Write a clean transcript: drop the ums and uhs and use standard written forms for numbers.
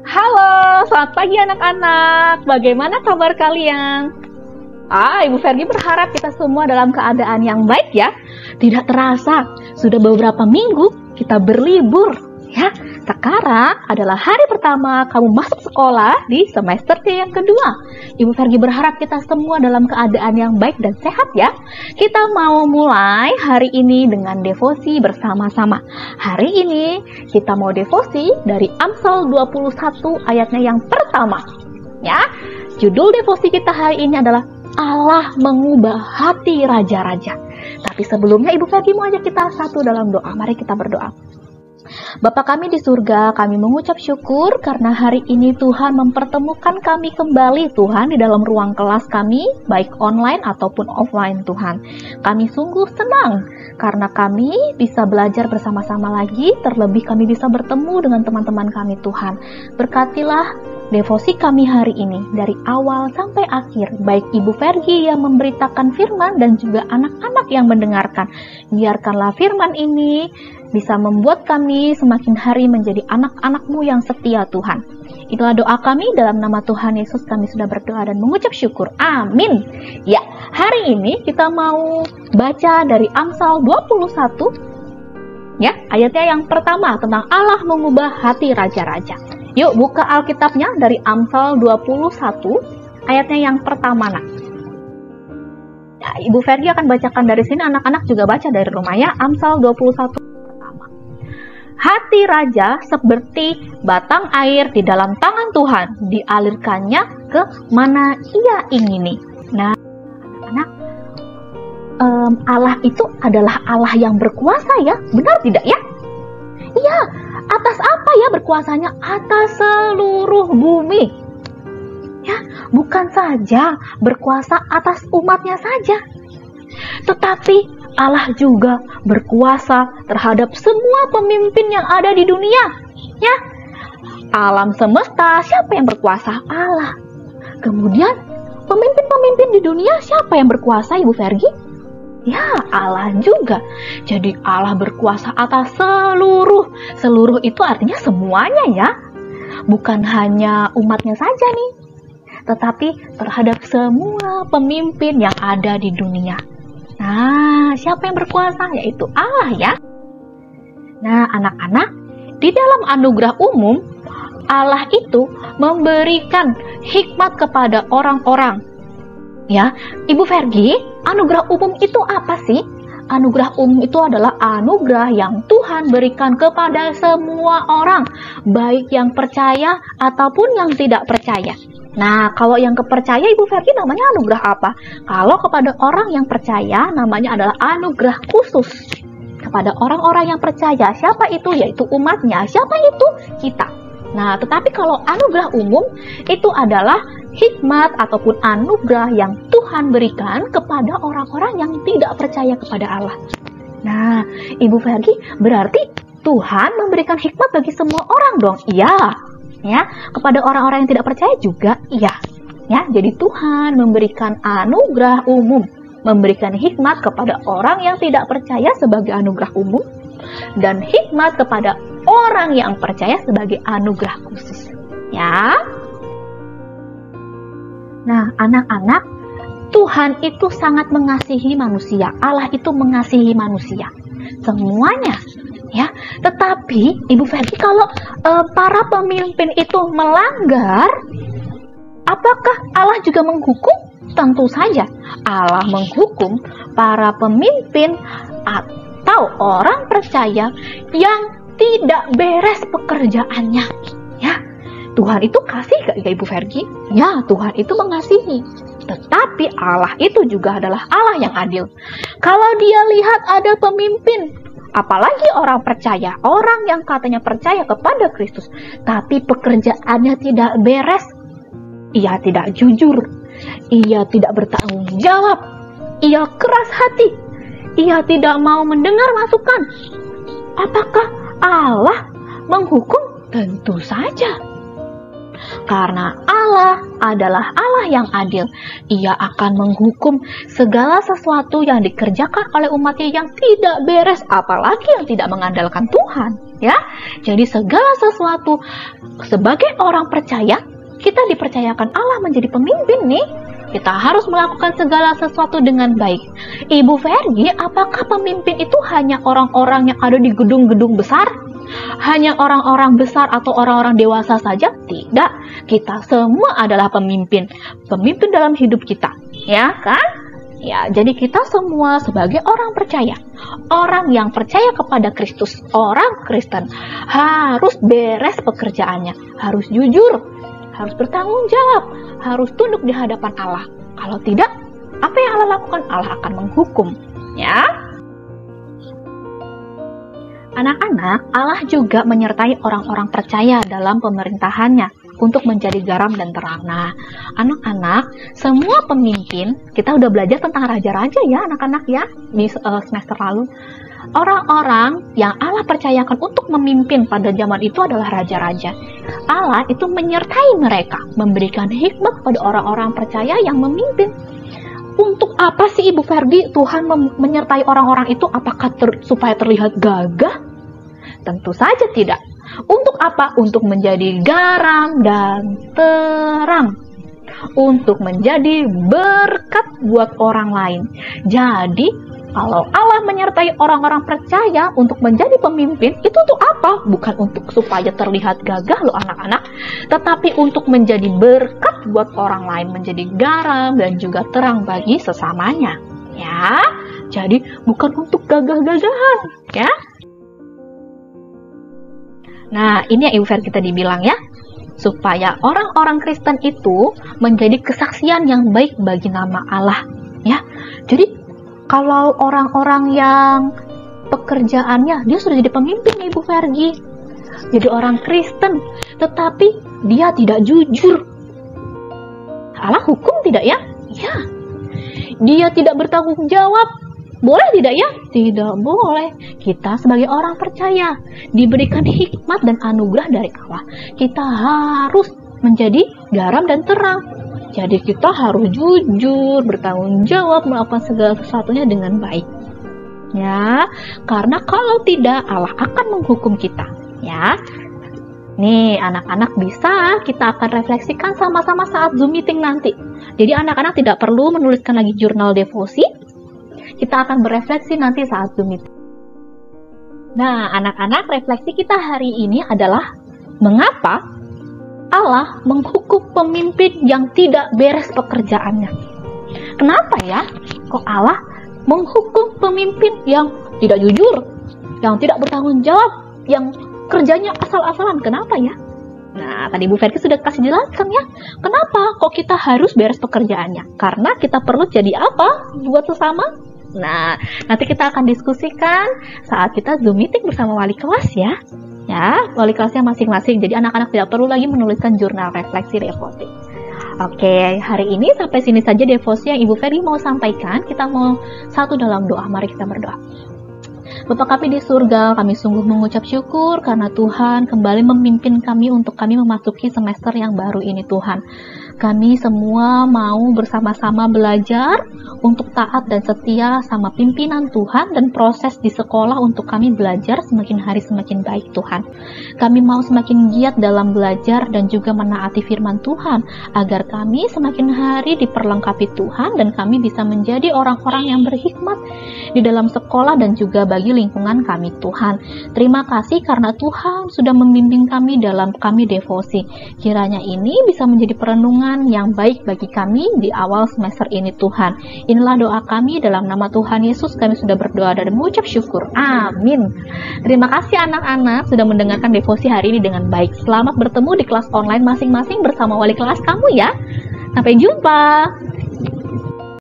Halo, selamat pagi anak-anak. Bagaimana kabar kalian? Ibu Ferdi berharap kita semua dalam keadaan yang baik ya. Tidak terasa, sudah beberapa minggu kita berlibur ya. Sekarang adalah hari pertama kamu masuk sekolah di semester yang kedua. Ibu Ferdi berharap kita semua dalam keadaan yang baik dan sehat ya. Kita mau mulai hari ini dengan devosi bersama-sama. Hari ini kita mau devosi dari Amsal 21 ayatnya yang pertama. Ya, judul devosi kita hari ini adalah Allah mengubah hati raja-raja. Tapi sebelumnya Ibu Ferdi mau ajak kita satu dalam doa. Mari kita berdoa. Bapa kami di surga, kami mengucap syukur karena hari ini Tuhan mempertemukan kami kembali Tuhan di dalam ruang kelas kami, baik online ataupun offline Tuhan. Kami sungguh senang karena kami bisa belajar bersama-sama lagi, terlebih kami bisa bertemu dengan teman-teman kami Tuhan. Berkatilah devosi kami hari ini dari awal sampai akhir, baik Ibu Fergi yang memberitakan firman dan juga anak-anak yang mendengarkan. Biarkanlah firman ini bisa membuat kami semakin hari menjadi anak-anak-Mu yang setia Tuhan. Itulah doa kami dalam nama Tuhan Yesus kami sudah berdoa dan mengucap syukur. Amin. Ya, hari ini kita mau baca dari Amsal 21 ya, ayatnya yang pertama tentang Allah mengubah hati raja-raja. Yuk buka Alkitabnya dari Amsal 21 ayatnya yang pertama nak. Ya, Ibu Ferdi akan bacakan dari sini, anak-anak juga baca dari rumah ya. Amsal 21 hati raja seperti batang air di dalam tangan Tuhan, dialirkannya ke mana ia ingini. Nah, anak-anak, Allah itu adalah Allah yang berkuasa ya, benar tidak ya? Iya, atas apa ya berkuasanya? Atas seluruh bumi. Ya, bukan saja berkuasa atas umatnya saja, tetapi Allah juga berkuasa terhadap semua pemimpin yang ada di dunia. Ya, alam semesta siapa yang berkuasa? Allah. Kemudian pemimpin-pemimpin di dunia siapa yang berkuasa, Ibu Fergi? Ya, Allah juga. Jadi Allah berkuasa atas seluruh. Seluruh itu artinya semuanya ya. Bukan hanya umatnya saja nih, tetapi terhadap semua pemimpin yang ada di dunia. Nah, siapa yang berkuasa? Yaitu Allah ya. Nah, anak-anak, di dalam anugerah umum, Allah itu memberikan hikmat kepada orang-orang. Ya, Ibu Fergi, anugerah umum itu apa sih? Anugerah umum itu adalah anugerah yang Tuhan berikan kepada semua orang, baik yang percaya ataupun yang tidak percaya. Nah, kalau yang kepercaya Ibu Ferdi namanya anugerah apa? Kalau kepada orang yang percaya namanya adalah anugerah khusus. Kepada orang-orang yang percaya, siapa itu? Yaitu umatnya. Siapa itu? Kita. Nah, tetapi kalau anugerah umum itu adalah hikmat ataupun anugerah yang Tuhan berikan kepada orang-orang yang tidak percaya kepada Allah. Nah, Ibu Ferdi, berarti Tuhan memberikan hikmat bagi semua orang dong? Iya. Ya, kepada orang-orang yang tidak percaya juga iya. Ya, jadi Tuhan memberikan anugerah umum, memberikan hikmat kepada orang yang tidak percaya sebagai anugerah umum, dan hikmat kepada orang yang percaya sebagai anugerah khusus. Ya. Nah, anak-anak, Tuhan itu sangat mengasihi manusia. Allah itu mengasihi manusia. Semuanya. Ya, tetapi Ibu Ferdi, kalau para pemimpin itu melanggar, apakah Allah juga menghukum? Tentu saja Allah menghukum para pemimpin atau orang percaya yang tidak beres pekerjaannya. Ya, Tuhan itu kasih gak Ibu Fergi? Ya, Tuhan itu mengasihi. Tetapi Allah itu juga adalah Allah yang adil. Kalau Dia lihat ada pemimpin, apalagi orang percaya, orang yang katanya percaya kepada Kristus, tapi pekerjaannya tidak beres, ia tidak jujur, ia tidak bertanggung jawab, ia keras hati, ia tidak mau mendengar masukan. Apakah Allah menghukum? Tentu saja. Karena Allah adalah Allah yang adil, Ia akan menghukum segala sesuatu yang dikerjakan oleh umatnya yang tidak beres, apalagi yang tidak mengandalkan Tuhan. Ya, jadi segala sesuatu sebagai orang percaya, kita dipercayakan Allah menjadi pemimpin nih. Kita harus melakukan segala sesuatu dengan baik. Ibu Vergi, apakah pemimpin itu hanya orang-orang yang ada di gedung-gedung besar? Hanya orang-orang besar atau orang-orang dewasa saja? Tidak, kita semua adalah pemimpin. Pemimpin dalam hidup kita, ya kan? Ya, jadi kita semua sebagai orang percaya, orang yang percaya kepada Kristus, orang Kristen, harus beres pekerjaannya, harus jujur, harus bertanggung jawab, harus tunduk di hadapan Allah. Kalau tidak, apa yang Allah lakukan? Allah akan menghukum, ya. Anak-anak, Allah juga menyertai orang-orang percaya dalam pemerintahannya untuk menjadi garam dan terang. Nah, anak-anak, semua pemimpin, kita udah belajar tentang raja-raja ya anak-anak ya, di semester lalu. Orang-orang yang Allah percayakan untuk memimpin pada zaman itu adalah raja-raja. Allah itu menyertai mereka, memberikan hikmat pada orang-orang percaya yang memimpin. Untuk apa sih Ibu Verdi Tuhan menyertai orang-orang itu? Apakah supaya terlihat gagah? Tentu saja tidak. Untuk apa? Untuk menjadi garam dan terang. Untuk menjadi berkat buat orang lain. Jadi, kalau Allah menyertai orang-orang percaya untuk menjadi pemimpin, itu untuk apa? Bukan untuk supaya terlihat gagah loh anak-anak, tetapi untuk menjadi berkat buat orang lain, menjadi garam dan juga terang bagi sesamanya. Ya, jadi bukan untuk gagah-gagahan, ya. Nah, ini yang Ibu Fer kita dibilang ya, supaya orang-orang Kristen itu menjadi kesaksian yang baik bagi nama Allah, ya. Jadi kalau orang-orang yang pekerjaannya dia sudah jadi pemimpin Ibu Vergi, jadi orang Kristen, tetapi dia tidak jujur, Allah hukum tidak ya? Ya. Dia tidak bertanggung jawab, boleh tidak ya? Tidak boleh. Kita sebagai orang percaya diberikan hikmat dan anugerah dari Allah. Kita harus menjadi garam dan terang. Jadi kita harus jujur, bertanggung jawab, melakukan segala sesuatunya dengan baik. Ya, karena kalau tidak Allah akan menghukum kita. Ya. Nih, anak-anak bisa kita akan refleksikan sama-sama saat Zoom meeting nanti. Jadi anak-anak tidak perlu menuliskan lagi jurnal devosi. Kita akan berefleksi nanti saat Zoom meeting. Nah, anak-anak, refleksi kita hari ini adalah mengapa Allah menghukum pemimpin yang tidak beres pekerjaannya. Kenapa ya? Kok Allah menghukum pemimpin yang tidak jujur, yang tidak bertanggung jawab, yang kerjanya asal-asalan? Kenapa ya? Nah, tadi Bu Verdi sudah kasih jelaskan ya. Kenapa kok kita harus beres pekerjaannya? Karena kita perlu jadi apa buat sesama? Nah, nanti kita akan diskusikan saat kita Zoom meeting bersama wali kelas ya. Ya, wali kelasnya masing-masing. Jadi anak-anak tidak perlu lagi menuliskan jurnal refleksi devosi. Oke, hari ini sampai sini saja devosi yang Ibu Verdi mau sampaikan. Kita mau satu dalam doa. Mari kita berdoa. Bapa kami di surga, kami sungguh mengucap syukur karena Tuhan kembali memimpin kami untuk kami memasuki semester yang baru ini Tuhan. Kami semua mau bersama-sama belajar untuk taat dan setia sama pimpinan Tuhan dan proses di sekolah untuk kami belajar semakin hari semakin baik Tuhan. Kami mau semakin giat dalam belajar dan juga menaati firman Tuhan agar kami semakin hari diperlengkapi Tuhan dan kami bisa menjadi orang-orang yang berhikmat di dalam sekolah dan juga bagi lingkungan kami Tuhan. Terima kasih karena Tuhan sudah membimbing kami dalam kami devosi. Kiranya ini bisa menjadi perenungan yang baik bagi kami di awal semester ini Tuhan. Inilah doa kami dalam nama Tuhan Yesus kami sudah berdoa dan mengucap syukur. Amin. Terima kasih anak-anak sudah mendengarkan devosi hari ini dengan baik. Selamat bertemu di kelas online masing-masing bersama wali kelas kamu ya. Sampai jumpa.